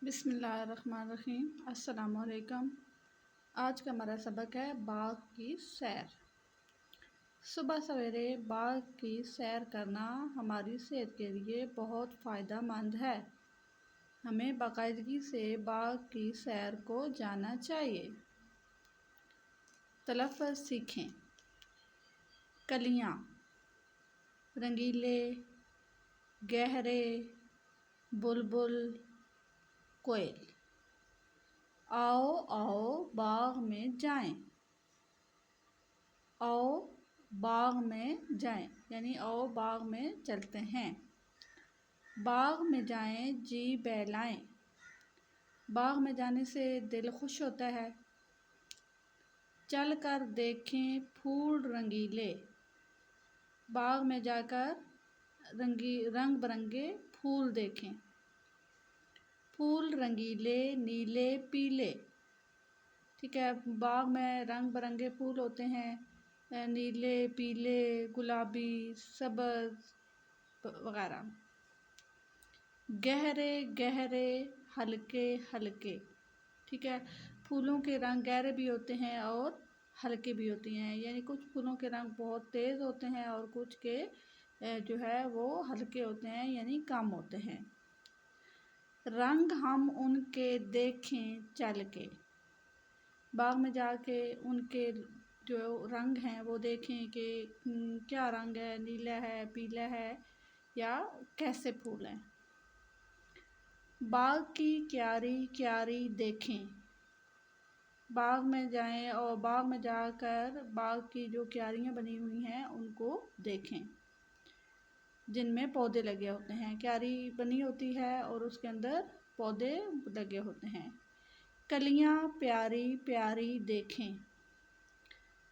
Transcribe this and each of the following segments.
बिस्मिल्लाहिर्रहमानिर्रहीम। अस्सलाम वालेकुम। आज का हमारा सबक है बाग की सैर। सुबह सवेरे बाग की सैर करना हमारी सेहत के लिए बहुत फ़ायदेमंद है। हमें बाकायदगी से बाग की सैर को जाना चाहिए। तलफ़्फ़ुज़ सीखें। कलियाँ, रंगीले, गहरे, बुलबुल, कोयल। आओ आओ बाग में जाएं। आओ बाग में जाएं यानी आओ बाग में चलते हैं। बाग में जाएं जी बहलाएं। बाग में जाने से दिल खुश होता है। चल कर देखें फूल रंगीले। बाग में जाकर रंग बिरंगे फूल देखें। फूल रंगीले, नीले, पीले। ठीक है, बाग में रंग बिरंगे फूल होते हैं, नीले, पीले, गुलाबी, सब्ज़ वगैरह। गहरे गहरे, हल्के हल्के। ठीक है, फूलों के रंग गहरे भी होते हैं और हल्के भी होते हैं, यानी कुछ फूलों के रंग बहुत तेज़ होते हैं और कुछ के जो है वो हल्के होते हैं यानी कम होते हैं। रंग हम उनके देखें चल के। बाग में जाके उनके जो रंग हैं वो देखें कि क्या रंग है, नीला है, पीला है या कैसे फूल हैं। बाग की क्यारी क्यारी देखें। बाग में जाएं और बाग में जाकर बाग की जो क्यारियाँ बनी हुई हैं उनको देखें, जिनमें पौधे लगे होते हैं। क्यारी बनी होती है और उसके अंदर पौधे लगे होते हैं। कलियाँ प्यारी प्यारी देखें।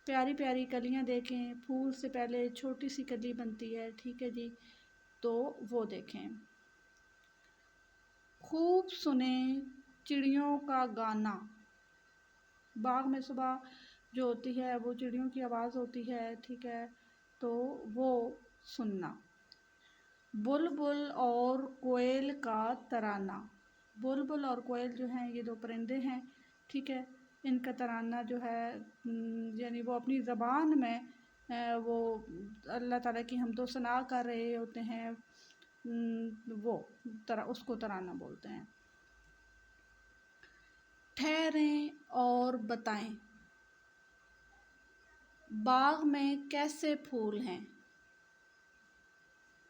प्यारी प्यारी कलियाँ देखें। फूल से पहले छोटी सी कली बनती है, ठीक है जी, तो वो देखें। खूब सुने चिड़ियों का गाना। बाग में सुबह जो होती है वो चिड़ियों की आवाज़ होती है, ठीक है, तो वो सुनना। बुलबुल और कोयल का तराना। बुलबुल और कोयल जो हैं ये दो परिंदे हैं, ठीक है, इनका तराना जो है यानी वो अपनी ज़बान में वो अल्लाह ताला की हमदो सना कर रहे होते हैं, वो उसको तराना बोलते हैं। ठहरें और बताएं। बाग में कैसे फूल हैं।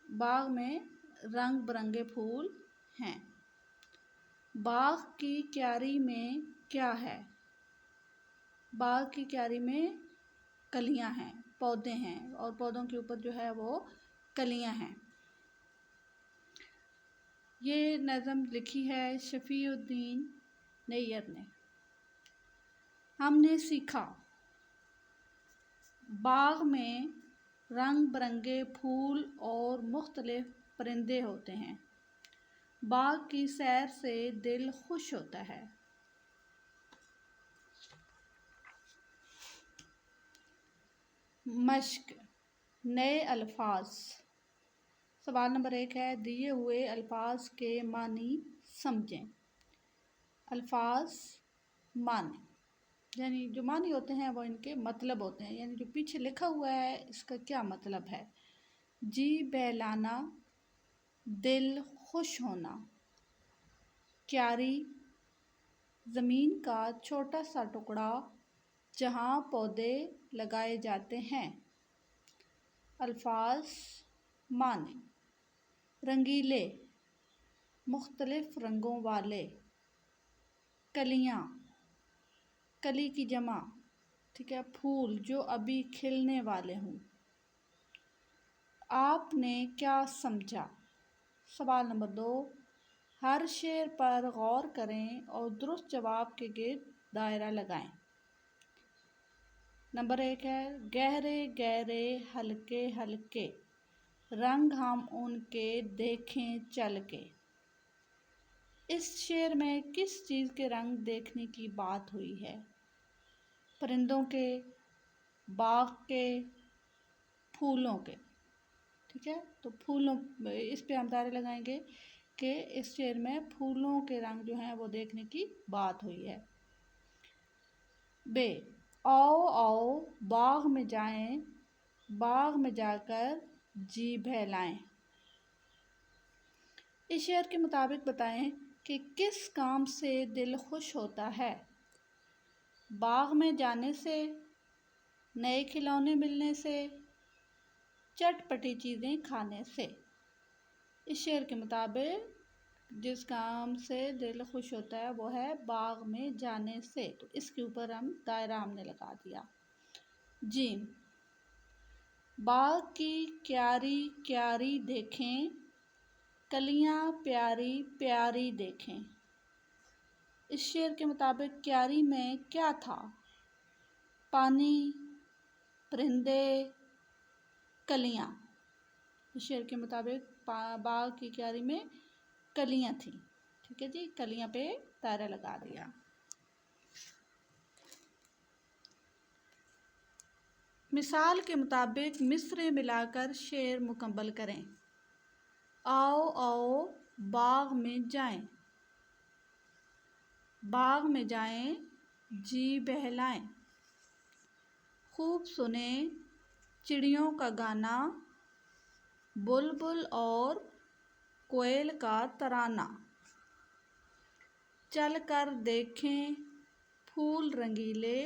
बाग में रंग बिरंगे फूल हैं। बाग की क्यारी में क्या है। बाग की क्यारी में कलियां हैं, पौधे हैं और पौधों के ऊपर जो है वो कलियां हैं। ये नज़म लिखी है शफ़ीउद्दीन नैयर ने। हमने सीखा। बाग में रंग बिरंगे फूल और मुख्तलिफ परिंदे होते हैं। बाग की सैर से दिल खुश होता है। मश्क, नए अल्फाज। सवाल नंबर 1 है, दिए हुए अल्फाज के मानी समझें। अल्फाज मानी यानी जो मानी होते हैं वो इनके मतलब होते हैं, यानी जो पीछे लिखा हुआ है इसका क्या मतलब है। जी बहलाना, दिल खुश होना। क्यारी, ज़मीन का छोटा सा टुकड़ा जहाँ पौधे लगाए जाते हैं। अल्फाज माने। रंगीले, मुख्तलिफ रंगों वाले। कलियाँ, कली की जमा, ठीक है, फूल जो अभी खिलने वाले हों। आपने क्या समझा। सवाल नंबर 2, हर शेर पर गौर करें और दुरुस्त जवाब के गिर्द दायरा लगाएं। नंबर 1 है, गहरे गहरे, हल्के हल्के, रंग हम उनके देखें चल के। इस शेर में किस चीज़ के रंग देखने की बात हुई है। परिंदों के, बाग के, फूलों के। ठीक है, तो फूलों इस पे हम दायरे लगाएंगे कि इस शेर में फूलों के रंग जो हैं वो देखने की बात हुई है। बे, आओ आओ बाग में जाएं, बाग में जाकर जी बहलाएं। इस शेर के मुताबिक बताएं कि किस काम से दिल खुश होता है। बाग में जाने से, नए खिलौने मिलने से, चटपटी चीज़ें खाने से। इस शेर के मुताबिक जिस काम से दिल खुश होता है वो है बाग में जाने से, तो इसके ऊपर हम दायरा हमने लगा दिया। जी, बाग की क्यारी क्यारी देखें, कलियां प्यारी प्यारी देखें। इस शेर के मुताबिक क्यारी में क्या था? पानी, परिंदे, कलियां। इस शेर के मुताबिक बाग की क्यारी में कलियां थी। ठीक है जी, कलियां पे दायरा लगा दिया। मिसाल के मुताबिक मिसरे मिलाकर शेर मुकम्मल करें। आओ आओ बाग में जाएं, बाग में जाएं जी बहलाएं। खूब सुने चिड़ियों का गाना, बुलबुल और कोयल का तराना। चल कर देखें फूल रंगीले,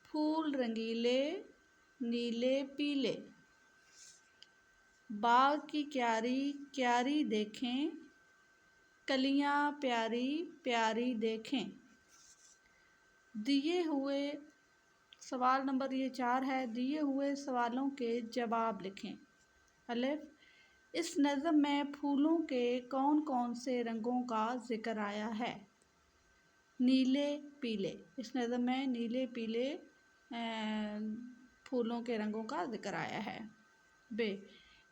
फूल रंगीले नीले पीले। बाग की क्यारी क्यारी देखें, कलियां प्यारी प्यारी देखें। दिए हुए सवाल नंबर ये 4 है। दिए हुए सवालों के जवाब लिखें। अलिफ, इस नज़म में फूलों के कौन कौन से रंगों का जिक्र आया है? नीले पीले। इस नज़म में नीले पीले फूलों के रंगों का जिक्र आया है। बे,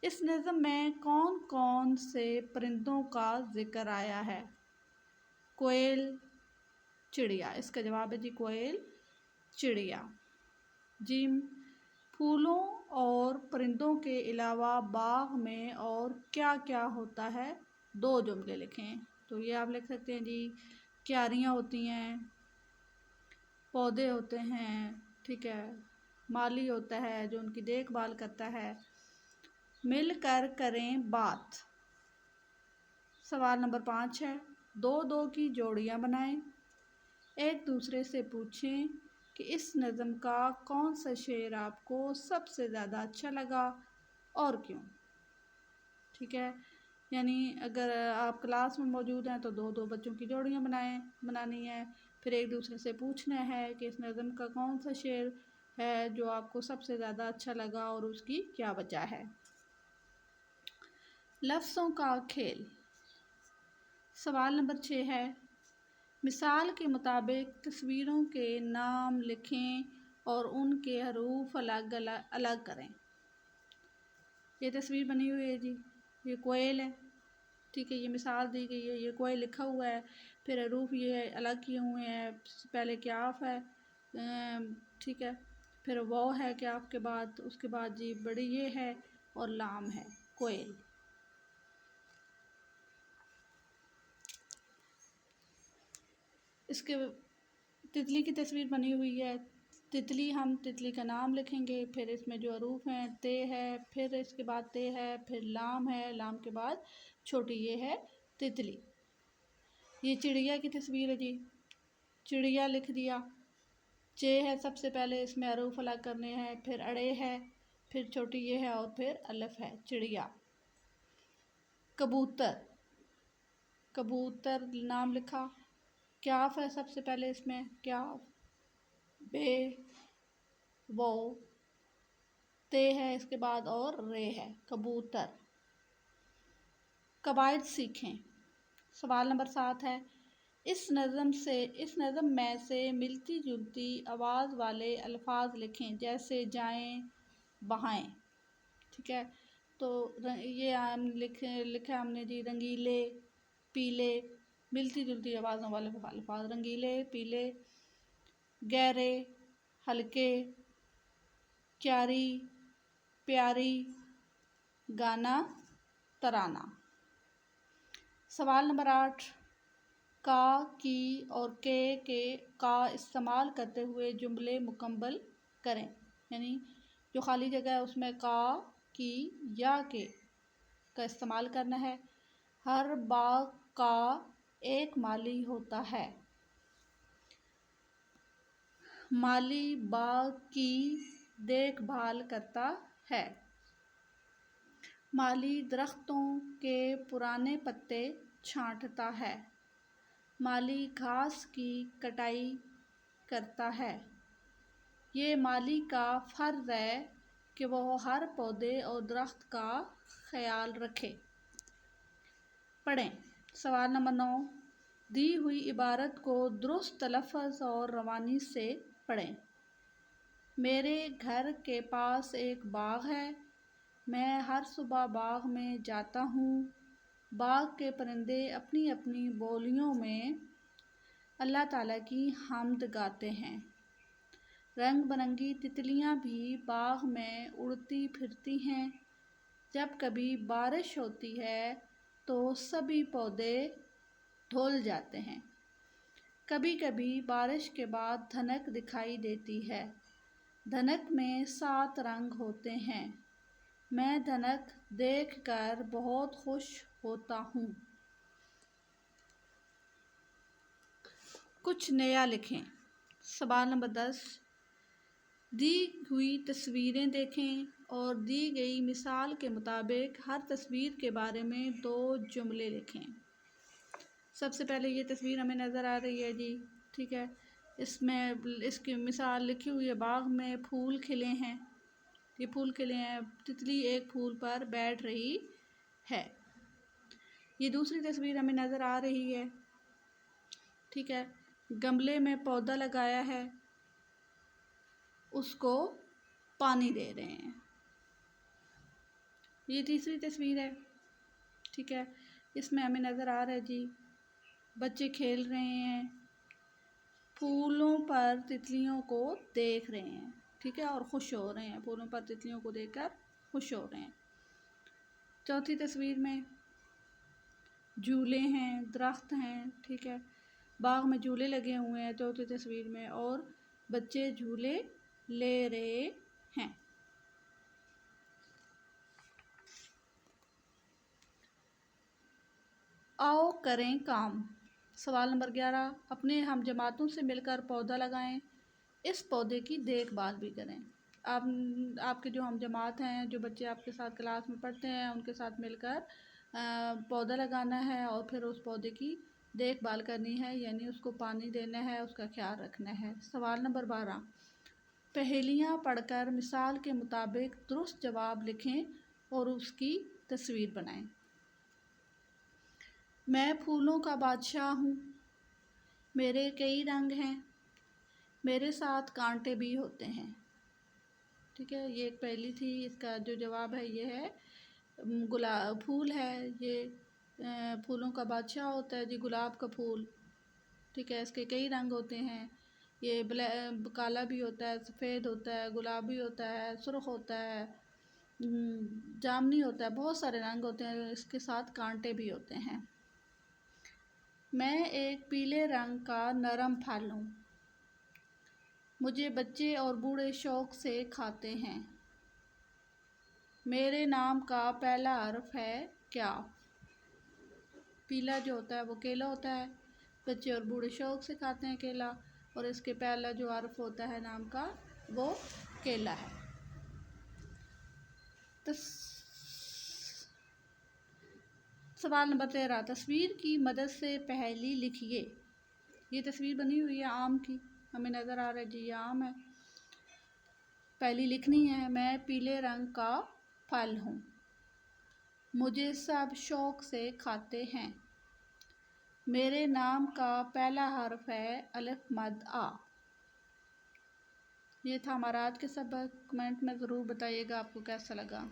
इस नज़म में कौन कौन से परिंदों का जिक्र आया है? कोयल, चिड़िया। इसका जवाब है जी कोयल, चिड़िया। जिम, फूलों और परिंदों के अलावा बाग में और क्या क्या होता है? 2 जुमले लिखें। तो ये आप लिख सकते हैं जी, क्यारियाँ होती हैं, पौधे होते हैं, ठीक है, माली होता है जो उनकी देखभाल करता है। मिलकर करें बात। सवाल नंबर 5 है। 2-2 की जोड़ियाँ बनाएं। एक दूसरे से पूछें कि इस नज़म का कौन सा शेर आपको सबसे ज़्यादा अच्छा लगा और क्यों। ठीक है, यानी अगर आप क्लास में मौजूद हैं तो 2-2 बच्चों की जोड़ियाँ बनानी है। फिर एक दूसरे से पूछना है कि इस नज़म का कौन सा शेर है जो आपको सबसे ज़्यादा अच्छा लगा और उसकी क्या वजह है। लफ्ज़ों का खेल। सवाल नंबर 6 है। मिसाल के मुताबिक तस्वीरों के नाम लिखें और उनके हरूफ अलग अलग करें। ये तस्वीर बनी हुई है जी, ये कोयल है, ठीक है, ये मिसाल दी गई है, ये कोयल लिखा हुआ है, फिर हरूफ ये अलग किए हुए हैं। पहले क्याफ है, ठीक है, फिर वो है क्याफ के बाद, उसके बाद जी बड़ी ये है और लाम है, कोयल। इसके तितली की तस्वीर बनी हुई है। तितली, हम तितली का नाम लिखेंगे, फिर इसमें जो हरूफ हैं ते है, फिर इसके बाद ते है, फिर लाम है, लाम के बाद छोटी ये है तितली। ये चिड़िया की तस्वीर है जी, चिड़िया लिख दिया। चे है सबसे पहले, इसमें हरूफ अलग करने हैं, फिर अड़े है, फिर छोटी ये है और फिर अलिफ है, चिड़िया। कबूतर, कबूतर नाम लिखा। क्याफ है सबसे पहले, इसमें क्याफ, बे, वो, ते है इसके बाद और रे है, कबूतर। कवायद सीखें। सवाल नंबर 7 है। इस नज़म में से मिलती जुलती आवाज़ वाले अल्फाज लिखें, जैसे जाएं, बहाएं। ठीक है, तो ये लिखा हमने जी, रंगीले, पीले, मिलती जुलती आवाज़ों वाले अल्फाज, रंगीले, पीले, गहरे, हल्के, क्यारी, प्यारी, गाना, तराना। सवाल नंबर 8, का, की और के का इस्तेमाल करते हुए जुमले मुकम्मल करें। यानी जो खाली जगह है उसमें का, की या के का इस्तेमाल करना है। हर बाग का एक माली होता है। माली बाग की देखभाल करता है। माली दरख्तों के पुराने पत्ते छांटता है। माली घास की कटाई करता है। ये माली का फ़र्ज़ है कि वह हर पौधे और दरख्त का ख्याल रखे। पढ़ें। सवाल नंबर 9, दी हुई इबारत को दुरुस्त तलफ़्फ़ुज़ और रवानी से पढ़ें। मेरे घर के पास एक बाग है। मैं हर सुबह बाग में जाता हूँ। बाग के परिंदे अपनी अपनी बोलियों में अल्लाह ताला की हम्द गाते हैं। रंग बिरंगी तितलियाँ भी बाग में उड़ती फिरती हैं। जब कभी बारिश होती है तो सभी पौधे धुल जाते हैं। कभी कभी बारिश के बाद धनक दिखाई देती है। धनक में 7 रंग होते हैं। मैं धनक देखकर बहुत खुश होता हूँ। कुछ नया लिखें। सवाल नंबर 10, दी हुई तस्वीरें देखें और दी गई मिसाल के मुताबिक हर तस्वीर के बारे में 2 जुमले लिखें। सबसे पहले ये तस्वीर हमें नज़र आ रही है जी, ठीक है। इसमें इसकी मिसाल लिखी हुई है, बाग में फूल खिले हैं। ये फूल खिले हैं, तितली एक फूल पर बैठ रही है। ये दूसरी तस्वीर हमें नज़र आ रही है, ठीक है। गमले में पौधा लगाया है, उसको पानी दे रहे हैं। ये तीसरी तस्वीर है, ठीक है। इसमें हमें नज़र आ रहा है जी, बच्चे खेल रहे हैं, फूलों पर तितलियों को देख रहे हैं, ठीक है, और खुश हो रहे हैं। फूलों पर तितलियों को देखकर खुश हो रहे हैं। चौथी तस्वीर में झूले हैं, दरख्त हैं, ठीक है। बाग में झूले लगे हुए हैं चौथी तस्वीर में, और बच्चे झूले ले रहे हैं। आओ करें काम। सवाल नंबर 11, अपने हम जमातों से मिलकर पौधा लगाएं। इस पौधे की देखभाल भी करें। आपके जो हम जमात हैं, जो बच्चे आपके साथ क्लास में पढ़ते हैं, उनके साथ मिलकर पौधा लगाना है और फिर उस पौधे की देखभाल करनी है, यानी उसको पानी देना है, उसका ख्याल रखना है। सवाल नंबर 12, पहेलियाँ पढ़कर मिसाल के मुताबिक दुरुस्त जवाब लिखें और उसकी तस्वीर बनाएं। मैं फूलों का बादशाह हूँ। मेरे कई रंग हैं। मेरे साथ कांटे भी होते हैं, ठीक है। ये एक पहेली थी। इसका जो जवाब है ये है गुलाब फूल है। ये फूलों का बादशाह होता है जी, गुलाब का फूल, ठीक है। इसके कई रंग होते हैं। ये काला भी होता है, सफ़ेद होता है, गुलाबी होता है, सुर्ख होता है, जामनी होता है, बहुत सारे रंग होते हैं। इसके साथ कांटे भी होते हैं। मैं एक पीले रंग का नरम फल हूँ। मुझे बच्चे और बूढ़े शौक़ से खाते हैं। मेरे नाम का पहला हर्फ है क्या। पीला जो होता है वो केला होता है। बच्चे और बूढ़े शौक़ से खाते हैं केला, और इसके पहला जो हर्फ होता है नाम का वो केला है। सवाल नंबर 13, तस्वीर की मदद से पहेली लिखिए। ये तस्वीर बनी हुई है आम की, हमें नज़र आ रहा है जी, ये आम है। पहेली लिखनी है, मैं पीले रंग का फल हूँ। मुझे सब शौक़ से खाते हैं। मेरे नाम का पहला हर्फ है अलिफ मद आ। ये था हमारा आज के सबक। कमेंट में ज़रूर बताइएगा आपको कैसा लगा।